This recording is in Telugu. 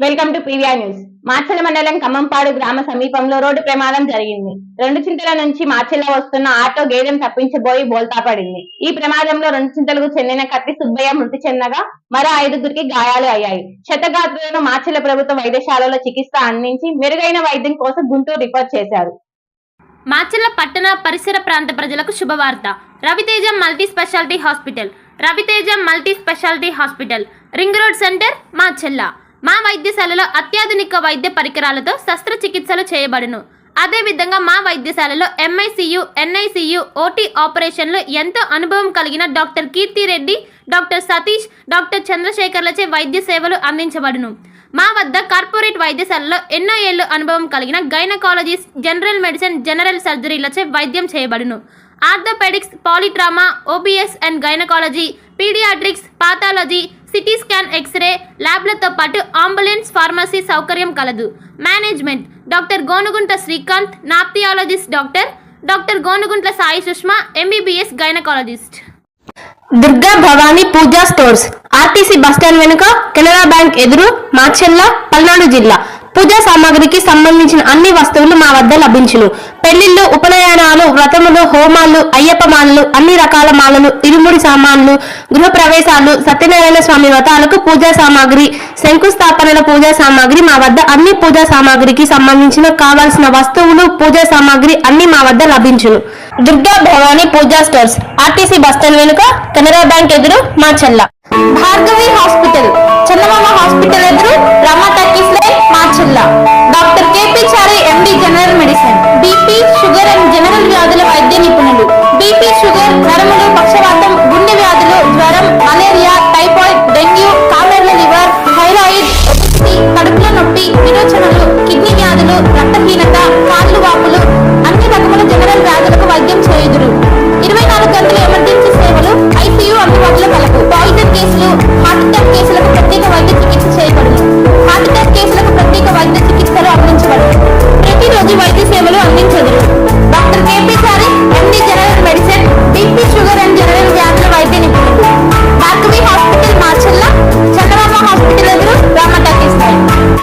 Welcome to PVR news. Marchala మండలం ఖమ్మంపాడు గ్రామ సమీపంలో రోడ్డు ప్రమాదం జరిగింది. 2 చింతల నుంచి మార్చెల వస్తున్న ఆటో గేదెను తప్పించబోయి బోల్తా పడింది. ఈ ప్రమాదంలో 2 చింతలకు చెందిన కత్తి సుబ్బయ్య మృతి చెందగా మరో 5గురికి గాయాలు అయ్యాయి. క్షతగాత్రులను మార్చెల ప్రభుత్వ వైద్యశాలలో చికిత్స అందించి మెరుగైన వైద్యం కోసం గుంటూరు రిఫర్ చేశారు. మార్చెల పట్టణ పరిసర ప్రాంత ప్రజలకు శుభవార్త. Raviteja multi specialty hospital ring road centre మార్చెల్ల. మా వైద్యశాలలో అత్యాధునిక వైద్య పరికరాలతో శస్త్రచికిత్సలు చేయబడును. అదేవిధంగా మా వైద్యశాలలో ఎంఐసియు, ఎన్ఐసియు, ఓటీ ఆపరేషన్లు ఎంతో అనుభవం కలిగిన doctor Keerthi Reddy, doctor Satish, doctor చంద్రశేఖర్లచే వైద్య సేవలు అందించబడును. మా వద్ద కార్పొరేట్ వైద్యశాలలో ఎన్నో ఏళ్లు అనుభవం కలిగిన గైనకాలజిస్ట్, జనరల్ మెడిసిన్, జనరల్ సర్జరీలచే వైద్యం చేయబడును. Orthopaedics, polytrauma, OBS and gynaecology, paediatrics, pathology, CT scan, X-ray ల్యాబ్లతో పాటు అంబులెన్స్, ఫార్మసీ సౌకర్యం కలదు. Management doctor Gonuguntla Srikanth, nephrologist doctor Gonuguntla Sai Sushma, MBBS gynaecologist. Durga Bhavani Pooja stores, RTC bus stand వెనుక, కెనరా బ్యాంక్ ఎదురు, మార్చెల్ల, పల్నాడు జిల్లా. పూజా సామాగ్రికి సంబంధించిన అన్ని వస్తువులు మా వద్ద లభించును. పెళ్లిళ్లు, ఉపనయనాలు, వ్రతములు, హోమాలు, అయ్యప్ప మాలలు, అన్ని రకాల మాలలు, ఇరుముడి సామాన్లు, గృహ ప్రవేశాలు, సత్యనారాయణ స్వామి వ్రతాలకు పూజా సామాగ్రి, శంకుస్థాపనల పూజా సామాగ్రి మా వద్ద అన్ని పూజా సామాగ్రికి సంబంధించిన కావాల్సిన వస్తువులు, పూజా సామాగ్రి అన్ని మా వద్ద లభించును. Durga Bhavani Pooja stores, RTC bus stand వెనుక, కెనరా బ్యాంక్ ఎదురు, మార్చెల్ల. భార్గవి హాస్పిటల్, చందమామ హాస్పిటల్ ఎదురు,